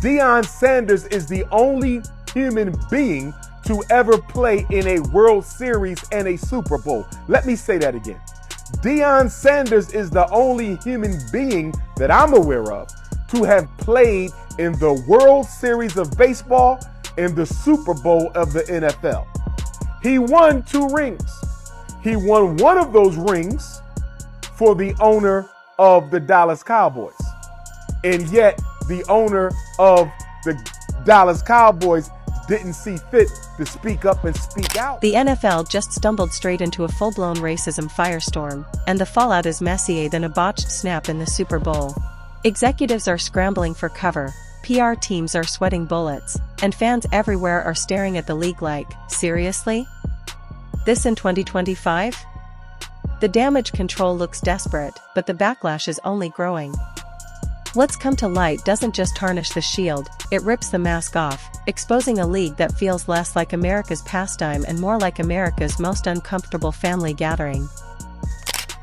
Deion Sanders is the only human being to ever play in a World Series and a Super Bowl. Let me say that again. Deion Sanders is the only human being that I'm aware of to have played in the World Series of Baseball and the Super Bowl of the NFL. He won 2 rings. He won one of those rings for the owner of the Dallas Cowboys. And yet the owner of the Dallas Cowboys didn't see fit to speak up and speak out. The NFL just stumbled straight into a full-blown racism firestorm, and the fallout is messier than a botched snap in the Super Bowl. Executives are scrambling for cover, PR teams are sweating bullets, and fans everywhere are staring at the league like, seriously? This in 2025? The damage control looks desperate, but the backlash is only growing. What's come to light doesn't just tarnish the shield, it rips the mask off, exposing a league that feels less like America's pastime and more like America's most uncomfortable family gathering.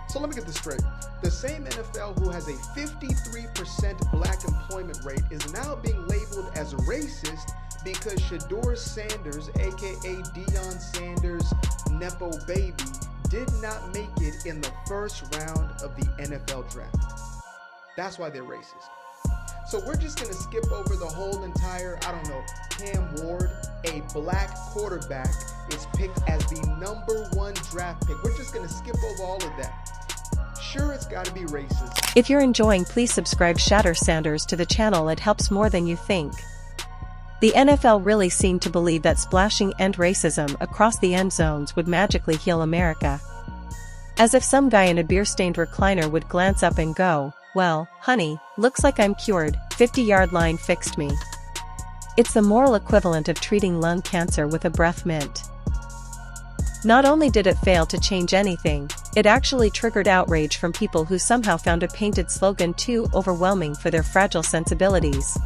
So let me get this straight. The same NFL who has a 53% black employment rate is now being labeled as racist because Shedeur Sanders, aka Deion Sanders' Nepo baby, did not make it in the first round of the NFL draft. That's why they're racist. So we're just going to skip over the whole entire, Cam Ward, a black quarterback, is picked as the #1 draft pick. We're just going to skip over all of that. Sure, it's got to be racist. If you're enjoying, please subscribe Shedeur Sanders to the channel. It helps more than you think. The NFL really seemed to believe that splashing end racism across the end zones would magically heal America. As if some guy in a beer-stained recliner would glance up and go, "Well, honey, looks like I'm cured, 50-yard line fixed me." It's the moral equivalent of treating lung cancer with a breath mint. Not only did it fail to change anything, it actually triggered outrage from people who somehow found a painted slogan too overwhelming for their fragile sensibilities.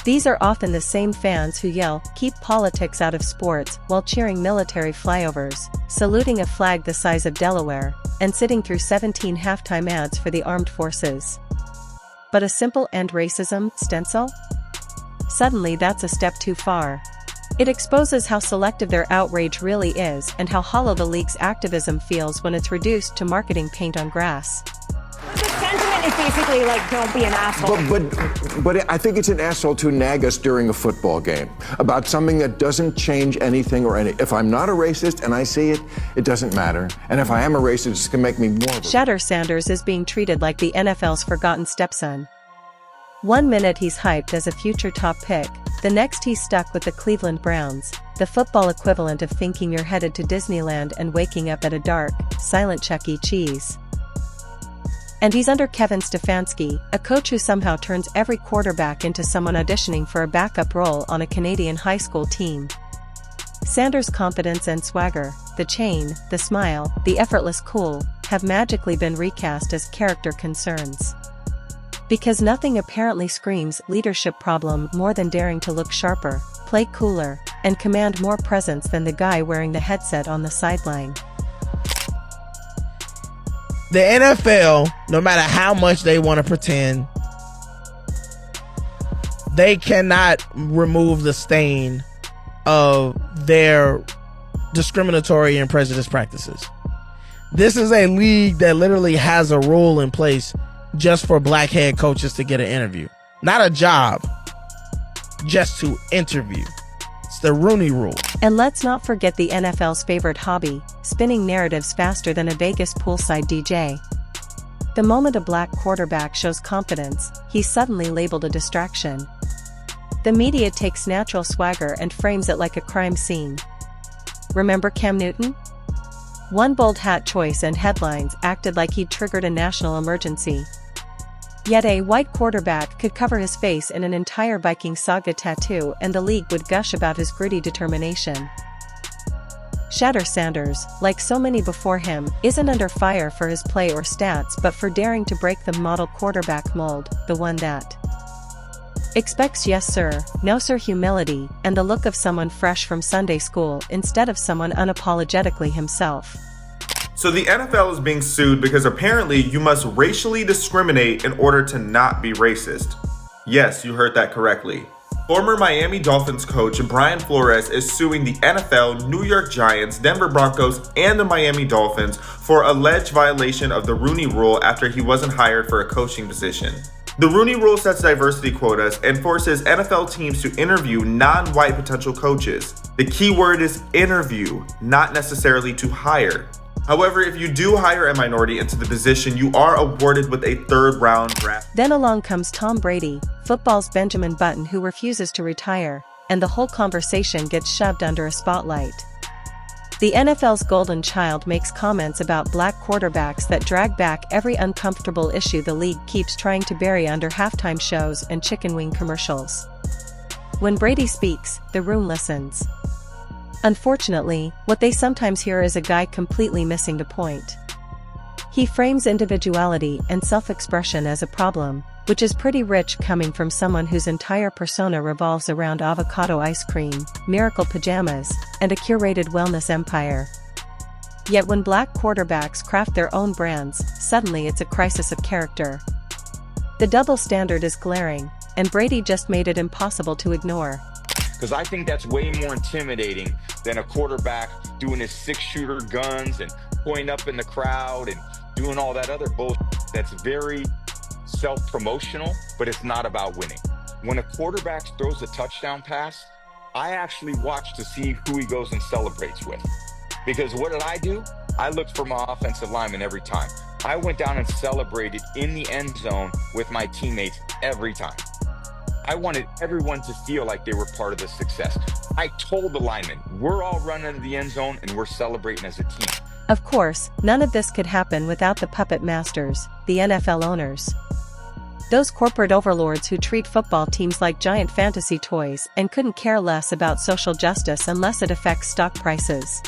These are often the same fans who yell, "Keep politics out of sports," while cheering military flyovers, saluting a flag the size of Delaware, and sitting through 17 halftime ads for the armed forces. But a simple "end racism" stencil? Suddenly that's a step too far. It exposes how selective their outrage really is and how hollow the league's activism feels when it's reduced to marketing paint on grass. The sentiment is basically like, don't be an asshole. But I think it's an asshole to nag us during a football game about something that doesn't change anything or any. If I'm not a racist and I see it, it doesn't matter. And if I am a racist, it's going to make me more of a... Shedeur Sanders is being treated like the NFL's forgotten stepson. One minute he's hyped as a future top pick, the next he's stuck with the Cleveland Browns, the football equivalent of thinking you're headed to Disneyland and waking up at a dark, silent Chuck E. Cheese. And he's under Kevin Stefanski, a coach who somehow turns every quarterback into someone auditioning for a backup role on a Canadian high school team. Sanders' confidence and swagger, the chain, the smile, the effortless cool, have magically been recast as character concerns. Because nothing apparently screams leadership problem more than daring to look sharper, play cooler, and command more presence than the guy wearing the headset on the sideline. The NFL, no matter how much they want to pretend, they cannot remove the stain of their discriminatory and prejudiced practices. This is a league that literally has a rule in place just for black head coaches to get an interview. Not a job, just to interview. It's the Rooney Rule. And let's not forget the NFL's favorite hobby, spinning narratives faster than a Vegas poolside DJ. The moment a black quarterback shows confidence, he's suddenly labeled a distraction. The media takes natural swagger and frames it like a crime scene. Remember Cam Newton? One bold hat choice and headlines acted like he'd triggered a national emergency. Yet a white quarterback could cover his face in an entire Viking saga tattoo and the league would gush about his gritty determination. Shedeur Sanders, like so many before him, isn't under fire for his play or stats but for daring to break the model quarterback mold, the one that expects yes sir, no sir humility, and the look of someone fresh from Sunday school instead of someone unapologetically himself. So the NFL is being sued because apparently you must racially discriminate in order to not be racist. Yes, you heard that correctly. Former Miami Dolphins coach Brian Flores is suing the NFL, New York Giants, Denver Broncos, and the Miami Dolphins for alleged violation of the Rooney Rule after he wasn't hired for a coaching position. The Rooney Rule sets diversity quotas and forces NFL teams to interview non-white potential coaches. The key word is interview, not necessarily to hire. However, if you do hire a minority into the position, you are awarded with a third-round draft. Then along comes Tom Brady, football's Benjamin Button, who refuses to retire, and the whole conversation gets shoved under a spotlight. The NFL's golden child makes comments about black quarterbacks that drag back every uncomfortable issue the league keeps trying to bury under halftime shows and chicken wing commercials. When Brady speaks, the room listens. Unfortunately, what they sometimes hear is a guy completely missing the point. He frames individuality and self-expression as a problem, which is pretty rich coming from someone whose entire persona revolves around avocado ice cream, miracle pajamas, and a curated wellness empire. Yet when black quarterbacks craft their own brands, suddenly it's a crisis of character. The double standard is glaring, and Brady just made it impossible to ignore. Because I think that's way more intimidating than a quarterback doing his 6-shooter guns and pointing up in the crowd and doing all that other bullshit that's very self-promotional, but it's not about winning. When a quarterback throws a touchdown pass, I actually watch to see who he goes and celebrates with. Because what did I do? I looked for my offensive lineman every time. I went down and celebrated in the end zone with my teammates every time. I wanted everyone to feel like they were part of the success. I told the linemen, we're all running into the end zone and we're celebrating as a team. Of course, none of this could happen without the puppet masters, the NFL owners. Those corporate overlords who treat football teams like giant fantasy toys and couldn't care less about social justice unless it affects stock prices.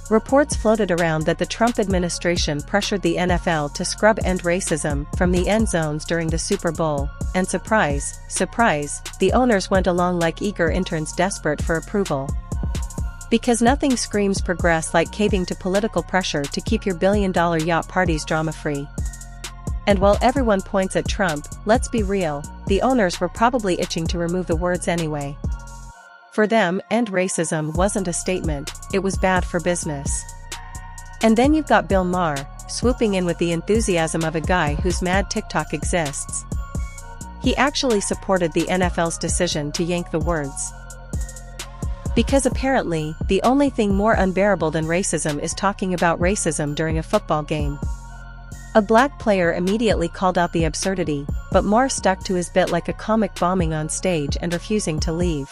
Reports floated around that the Trump administration pressured the NFL to scrub end racism from the end zones during the Super Bowl, and surprise, surprise, the owners went along like eager interns desperate for approval. Because nothing screams progress like caving to political pressure to keep your billion-dollar yacht parties drama-free. And while everyone points at Trump, let's be real, the owners were probably itching to remove the words anyway. For them, end racism wasn't a statement, it was bad for business. And then you've got Bill Maher, swooping in with the enthusiasm of a guy whose mad TikTok exists. He actually supported the NFL's decision to yank the words. Because apparently, the only thing more unbearable than racism is talking about racism during a football game. A black player immediately called out the absurdity, but Maher stuck to his bit like a comic bombing on stage and refusing to leave.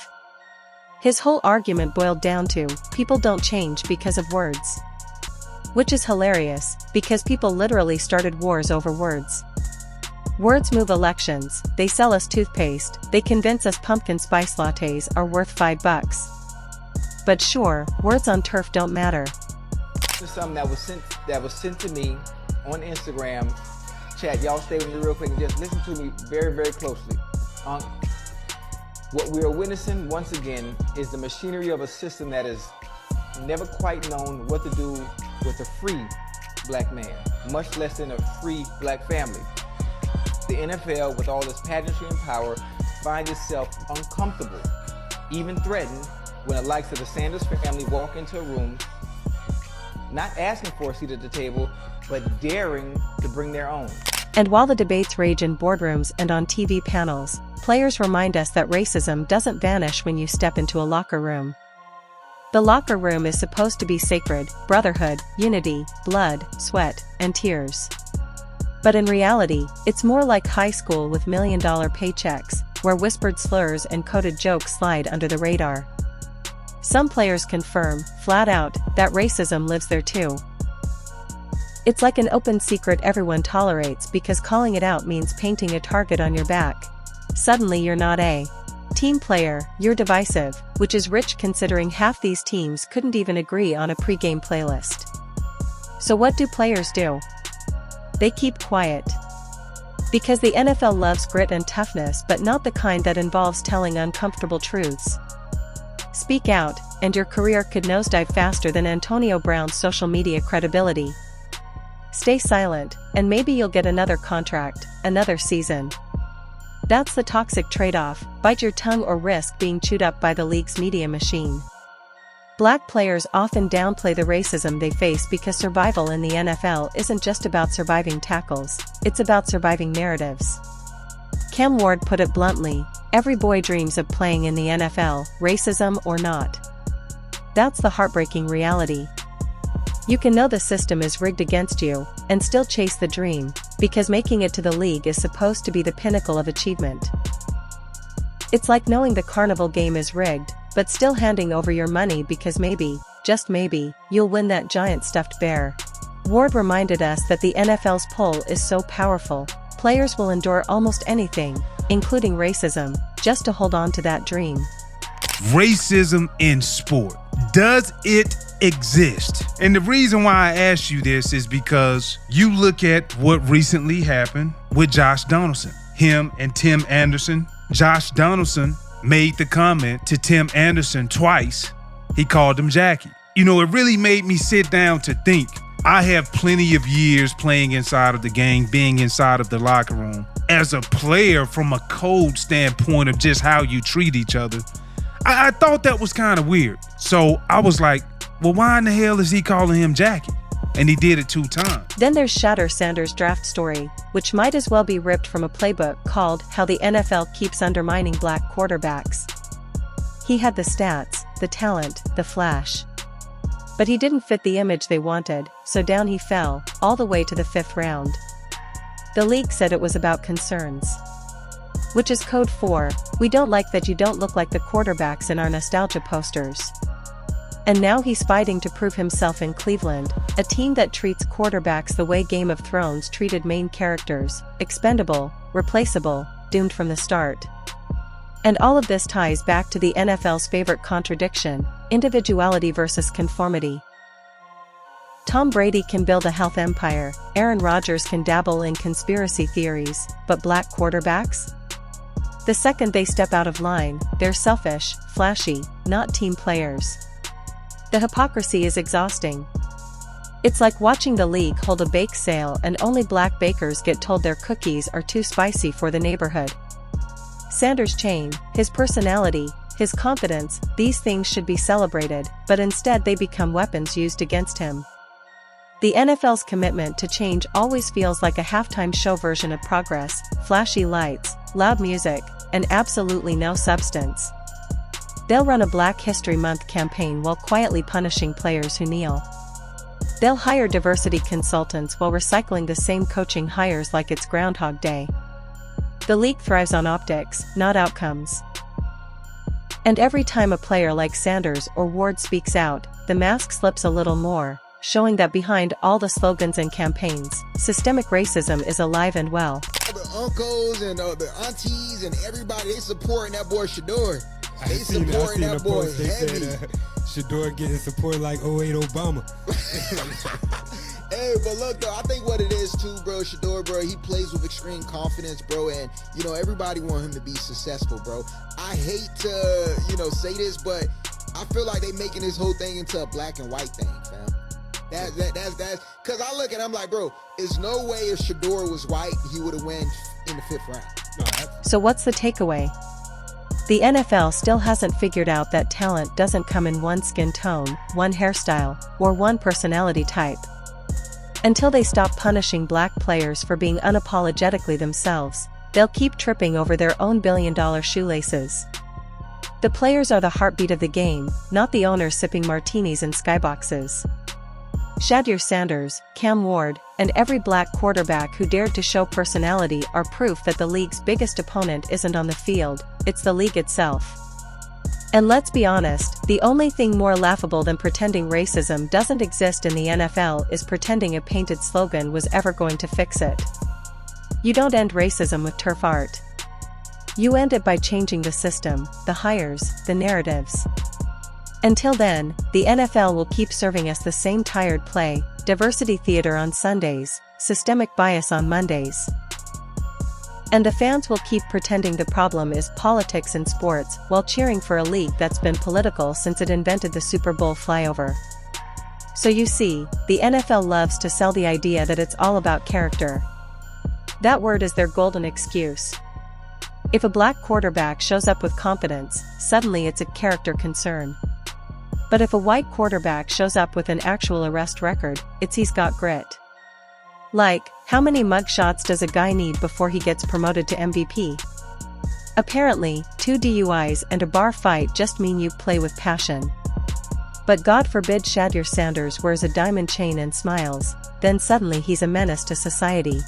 His whole argument boiled down to, people don't change because of words. Which is hilarious, because people literally started wars over words. Words move elections, they sell us toothpaste, they convince us pumpkin spice lattes are worth $5. But sure, words on turf don't matter. This is something that was sent to me on Instagram. Chat, y'all stay with me real quick and just listen to me very, very closely. What we are witnessing once again is the machinery of a system that has never quite known what to do with a free black man, much less than a free black family. The NFL, with all its pageantry and power, finds itself uncomfortable, even threatened, when the likes of the Sanders family walk into a room, not asking for a seat at the table, but daring to bring their own. And while the debates rage in boardrooms and on TV panels, players remind us that racism doesn't vanish when you step into a locker room. The locker room is supposed to be sacred, brotherhood, unity, blood, sweat, and tears. But in reality, it's more like high school with million-dollar paychecks, where whispered slurs and coded jokes slide under the radar. Some players confirm, flat out, that racism lives there too. It's like an open secret everyone tolerates because calling it out means painting a target on your back. Suddenly you're not a team player, you're divisive, which is rich considering half these teams couldn't even agree on a pre-game playlist. So what do players do? They keep quiet. Because the NFL loves grit and toughness, but not the kind that involves telling uncomfortable truths. Speak out, and your career could nosedive faster than Antonio Brown's social media credibility. Stay silent, and maybe you'll get another contract, another season. That's the toxic trade-off: bite your tongue or risk being chewed up by the league's media machine. Black players often downplay the racism they face because survival in the NFL isn't just about surviving tackles, it's about surviving narratives. Cam Ward put it bluntly: every boy dreams of playing in the NFL, racism or not. That's the heartbreaking reality. You can know the system is rigged against you, and still chase the dream, because making it to the league is supposed to be the pinnacle of achievement. It's like knowing the carnival game is rigged, but still handing over your money because maybe, just maybe, you'll win that giant stuffed bear. Ward reminded us that the NFL's pull is so powerful, players will endure almost anything, including racism, just to hold on to that dream. Racism in sport. Does it exist? And the reason why I ask you this is because you look at what recently happened with Josh Donaldson. Him and Tim Anderson. Josh Donaldson made the comment to Tim Anderson twice. He called him Jackie. You know, it really made me sit down to think. I have plenty of years playing inside of the game, being inside of the locker room. As a player, from a code standpoint of just how you treat each other, I thought that was kind of weird. So I was like, well, why in the hell is he calling him Jackie? And he did it 2 times. Then there's Shedeur Sanders' draft story, which might as well be ripped from a playbook called How the NFL Keeps Undermining Black Quarterbacks. He had the stats, the talent, the flash. But he didn't fit the image they wanted, so down he fell, all the way to the 5th round. The league said it was about concerns. Which is code for, we don't like that you don't look like the quarterbacks in our nostalgia posters. And now he's fighting to prove himself in Cleveland, a team that treats quarterbacks the way Game of Thrones treated main characters: expendable, replaceable, doomed from the start. And all of this ties back to the NFL's favorite contradiction: individuality versus conformity. Tom Brady can build a health empire, Aaron Rodgers can dabble in conspiracy theories, but black quarterbacks? The second they step out of line, they're selfish, flashy, not team players. The hypocrisy is exhausting. It's like watching the league hold a bake sale and only black bakers get told their cookies are too spicy for the neighborhood. Sanders' chain, his personality, his confidence, these things should be celebrated, but instead they become weapons used against him. The NFL's commitment to change always feels like a halftime show version of progress: flashy lights, loud music, and absolutely no substance. They'll run a Black History Month campaign while quietly punishing players who kneel. They'll hire diversity consultants while recycling the same coaching hires like it's Groundhog Day. The league thrives on optics, not outcomes. And every time a player like Sanders or Ward speaks out, the mask slips a little more, showing that behind all the slogans and campaigns, systemic racism is alive and well. The uncles and the aunties and everybody, they supporting that boy Shedeur. They supporting that boy heavy. Shedeur getting support like 08 Obama. Hey, but look though, I think what it is too, bro, Shedeur, bro, he plays with extreme confidence, bro, and, you know, everybody want him to be successful, bro. I hate to, you know, say this, but I feel like they making this whole thing into a black and white thing, fam. That's, because I look at it, I'm like, bro, there's no way if Shedeur was white, he would have won in the 5th round. So what's the takeaway? The NFL still hasn't figured out that talent doesn't come in one skin tone, one hairstyle, or one personality type. Until they stop punishing black players for being unapologetically themselves, they'll keep tripping over their own billion-dollar shoelaces. The players are the heartbeat of the game, not the owners sipping martinis in skyboxes. Shedeur Sanders, Cam Ward, and every black quarterback who dared to show personality are proof that the league's biggest opponent isn't on the field, it's the league itself. And let's be honest, the only thing more laughable than pretending racism doesn't exist in the NFL is pretending a painted slogan was ever going to fix it. You don't end racism with turf art. You end it by changing the system, the hires, the narratives. Until then, the NFL will keep serving us the same tired play, diversity theater on Sundays, systemic bias on Mondays. And the fans will keep pretending the problem is politics in sports while cheering for a league that's been political since it invented the Super Bowl flyover. So you see, the NFL loves to sell the idea that it's all about character. That word is their golden excuse. If a black quarterback shows up with confidence, suddenly it's a character concern. But if a white quarterback shows up with an actual arrest record, it's he's got grit. Like, how many mugshots does a guy need before he gets promoted to MVP? Apparently, 2 DUIs and a bar fight just mean you play with passion. But God forbid Shedeur Sanders wears a diamond chain and smiles, then suddenly he's a menace to society.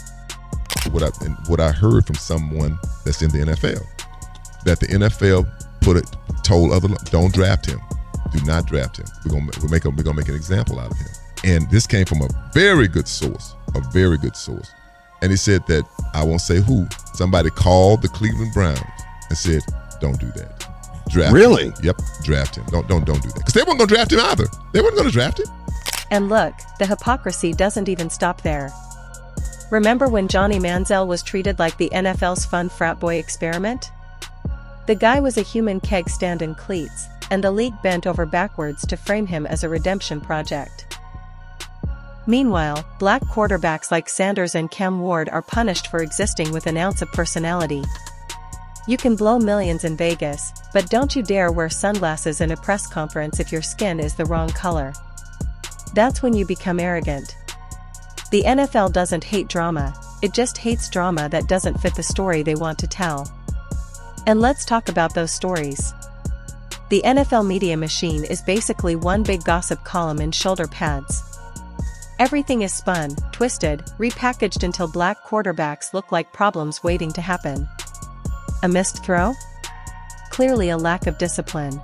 What I heard from someone that's in the NFL, that the NFL told other, don't draft him, do not draft him. We're gonna make an example out of him. And this came from a very good source, And he said that, I won't say who, somebody called the Cleveland Browns and said, don't do that. Draft Really? him. Yep, draft him. Don't do that. Because they weren't gonna draft him either. They weren't gonna draft him. And look, the hypocrisy doesn't even stop there. Remember when Johnny Manziel was treated like the NFL's fun frat boy experiment? The guy was a human keg stand in cleats, and the league bent over backwards to frame him as a redemption project. Meanwhile, black quarterbacks like Sanders and Cam Ward are punished for existing with an ounce of personality. You can blow millions in Vegas, but don't you dare wear sunglasses in a press conference if your skin is the wrong color. That's when you become arrogant. The NFL doesn't hate drama, it just hates drama that doesn't fit the story they want to tell. And let's talk about those stories. The NFL media machine is basically one big gossip column in shoulder pads. Everything is spun, twisted, repackaged until black quarterbacks look like problems waiting to happen. A missed throw? Clearly a lack of discipline.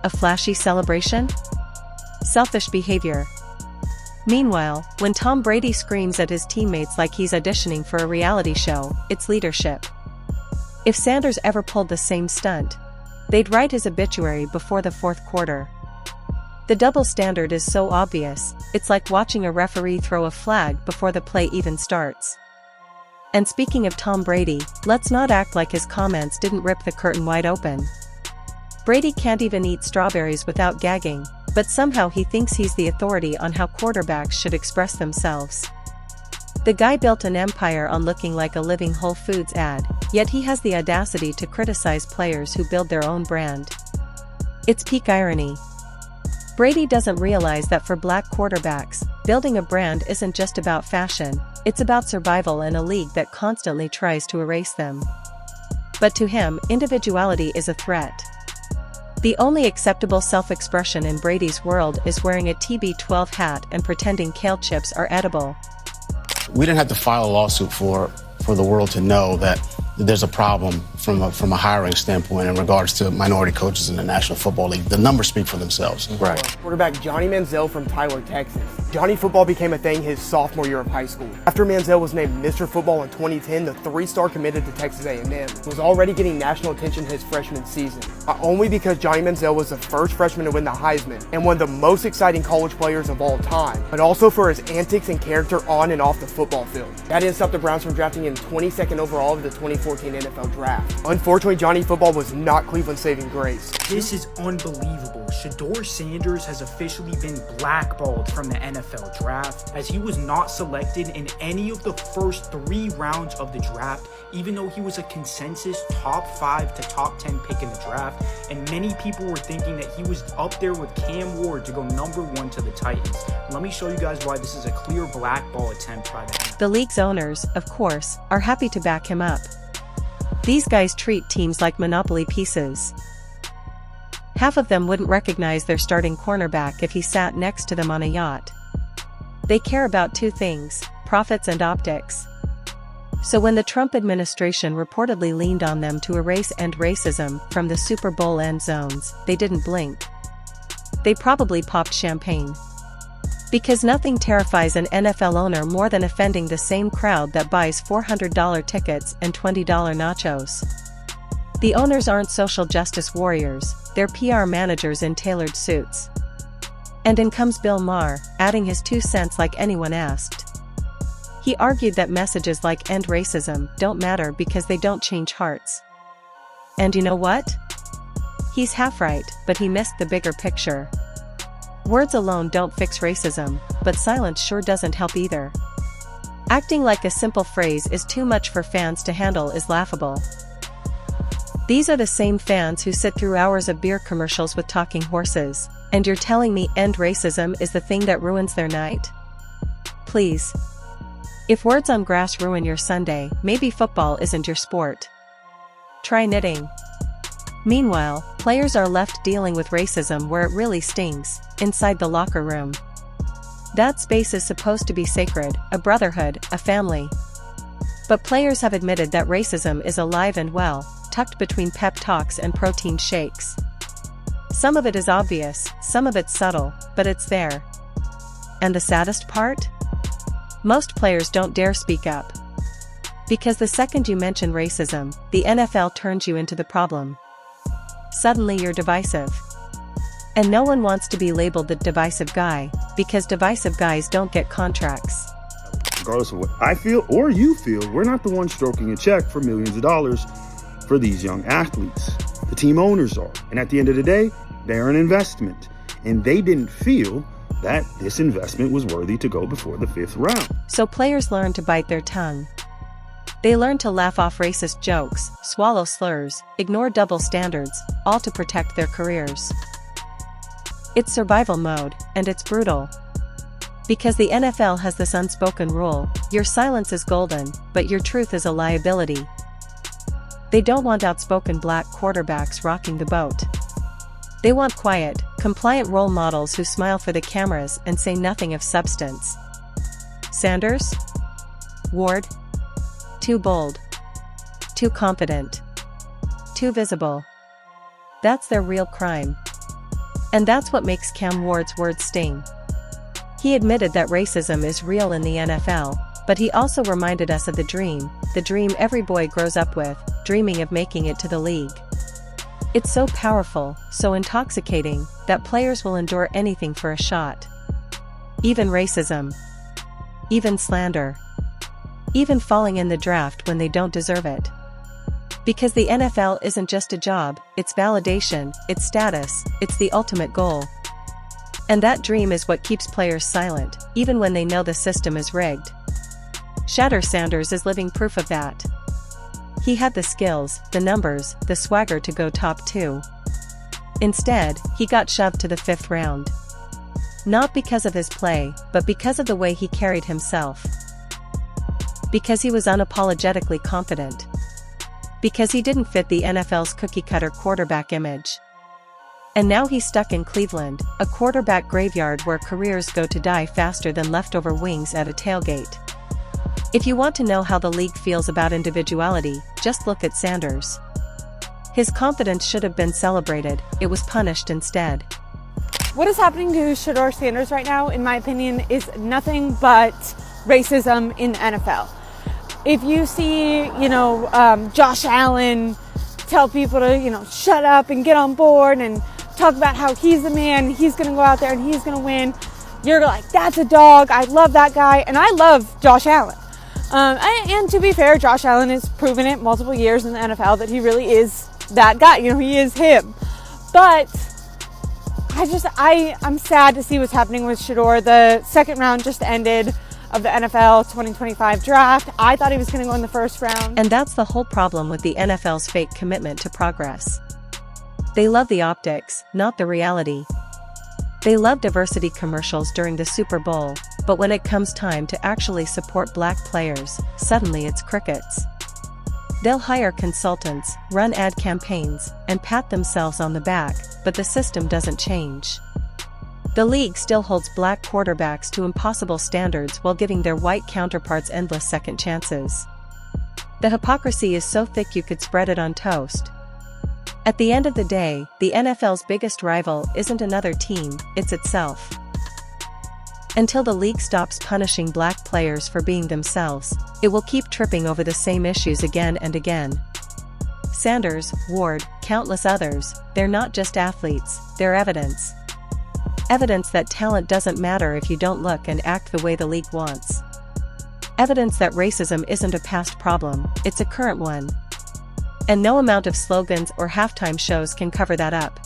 A flashy celebration? Selfish behavior. Meanwhile, when Tom Brady screams at his teammates like he's auditioning for a reality show, it's leadership. If Sanders ever pulled the same stunt, they'd write his obituary before the fourth quarter. The double standard is so obvious, it's like watching a referee throw a flag before the play even starts. And speaking of Tom Brady, let's not act like his comments didn't rip the curtain wide open. Brady can't even eat strawberries without gagging, but somehow he thinks he's the authority on how quarterbacks should express themselves. The guy built an empire on looking like a living Whole Foods ad, yet he has the audacity to criticize players who build their own brand. It's peak irony. Brady doesn't realize that for black quarterbacks, building a brand isn't just about fashion, it's about survival in a league that constantly tries to erase them. But to him, individuality is a threat. The only acceptable self-expression in Brady's world is wearing a TB12 hat and pretending kale chips are edible. We didn't have to file a lawsuit for the world to know that there's a problem from a hiring standpoint in regards to minority coaches in the National Football League. The numbers speak for themselves. Right. Quarterback Johnny Manziel from Tyler, Texas. Johnny football became a thing his sophomore year of high school. After Manziel was named Mr. Football in 2010, the three-star committed to Texas A&M. Was already getting national attention his freshman season. Not only because Johnny Manziel was the first freshman to win the Heisman and one of the most exciting college players of all time, but also for his antics and character on and off the football field. That didn't stop the Browns from drafting him 22nd overall of the 2014 NFL Draft. Unfortunately, Johnny football was not Cleveland's saving grace. This is unbelievable. Shedeur Sanders has officially been blackballed from the NFL Draft, as he was not selected in any of the first 3 rounds of the draft, even though he was a consensus top 5 to top 10 pick in the draft, and many people were thinking that he was up there with Cam Ward to go number 1 to the Titans. Let me show you guys why this is a clear blackball attempt by the NFL. The league's owners, of course, are happy to back him up. These guys treat teams like monopoly pieces. Half of them wouldn't recognize their starting cornerback if he sat next to them on a yacht. They care about 2 things, profits and optics. So when the Trump administration reportedly leaned on them to erase end racism from the Super Bowl end zones, they didn't blink. They probably popped champagne. Because nothing terrifies an NFL owner more than offending the same crowd that buys $400 tickets and $20 nachos. The owners aren't social justice warriors, they're PR managers in tailored suits. And in comes Bill Maher, adding his 2 cents like anyone asked. He argued that messages like end racism don't matter because they don't change hearts. And you know what? He's half right, but he missed the bigger picture. Words alone don't fix racism, but silence sure doesn't help either. Acting like a simple phrase is too much for fans to handle is laughable. These are the same fans who sit through hours of beer commercials with talking horses, and you're telling me end racism is the thing that ruins their night? Please. If words on grass ruin your Sunday, maybe football isn't your sport. Try knitting. Meanwhile, players are left dealing with racism where it really stings, inside the locker room. That space is supposed to be sacred, a brotherhood, a family. But players have admitted that racism is alive and well, tucked between pep talks and protein shakes. Some of it is obvious, some of it's subtle, but it's there. And the saddest part? Most players don't dare speak up. Because the second you mention racism, the NFL turns you into the problem. Suddenly you're divisive. And no one wants to be labeled the divisive guy, because divisive guys don't get contracts. Regardless of what I feel or you feel, we're not the ones stroking a check for millions of dollars for these young athletes. The team owners are. And at the end of the day, they're an investment. And they didn't feel that this investment was worthy to go before the 5th round. So players learn to bite their tongue. They learn to laugh off racist jokes, swallow slurs, ignore double standards, all to protect their careers. It's survival mode, and it's brutal. Because the NFL has this unspoken rule, your silence is golden, but your truth is a liability. They don't want outspoken black quarterbacks rocking the boat. They want quiet, compliant role models who smile for the cameras and say nothing of substance. Sanders? Ward? Too bold. Too confident. Too visible. That's their real crime. And that's what makes Cam Ward's words sting. He admitted that racism is real in the NFL, but he also reminded us of the dream every boy grows up with, dreaming of making it to the league. It's so powerful, so intoxicating, that players will endure anything for a shot. Even racism. Even slander. Even falling in the draft when they don't deserve it. Because the NFL isn't just a job, it's validation, it's status, it's the ultimate goal. And that dream is what keeps players silent, even when they know the system is rigged. Shedeur Sanders is living proof of that. He had the skills, the numbers, the swagger to go top 2. Instead, he got shoved to the 5th round. Not because of his play, but because of the way he carried himself. Because he was unapologetically confident. Because he didn't fit the NFL's cookie-cutter quarterback image. And now he's stuck in Cleveland, a quarterback graveyard where careers go to die faster than leftover wings at a tailgate. If you want to know how the league feels about individuality, just look at Sanders. His confidence should have been celebrated, it was punished instead. What is happening to Shedeur Sanders right now, in my opinion, is nothing but racism in the NFL. If you see, Josh Allen tell people to, shut up and get on board and talk about how he's the man, he's going to go out there and he's going to win, you're like, that's a dog, I love that guy, and I love Josh Allen. And to be fair, Josh Allen has proven it multiple years in the NFL that he really is that guy, he is him. But I'm sad to see what's happening with Shedeur. The 2nd round just ended of the NFL 2025 draft. I thought he was going to go in the 1st round. And that's the whole problem with the NFL's fake commitment to progress. They love the optics, not the reality. They love diversity commercials during the Super Bowl, but when it comes time to actually support black players, suddenly it's crickets. They'll hire consultants, run ad campaigns, and pat themselves on the back, but the system doesn't change. The league still holds black quarterbacks to impossible standards while giving their white counterparts endless second chances. The hypocrisy is so thick you could spread it on toast. At the end of the day, the NFL's biggest rival isn't another team, it's itself. Until the league stops punishing black players for being themselves, it will keep tripping over the same issues again and again. Sanders, Ward, countless others, they're not just athletes, they're evidence. Evidence that talent doesn't matter if you don't look and act the way the league wants. Evidence that racism isn't a past problem, it's a current one. And no amount of slogans or halftime shows can cover that up.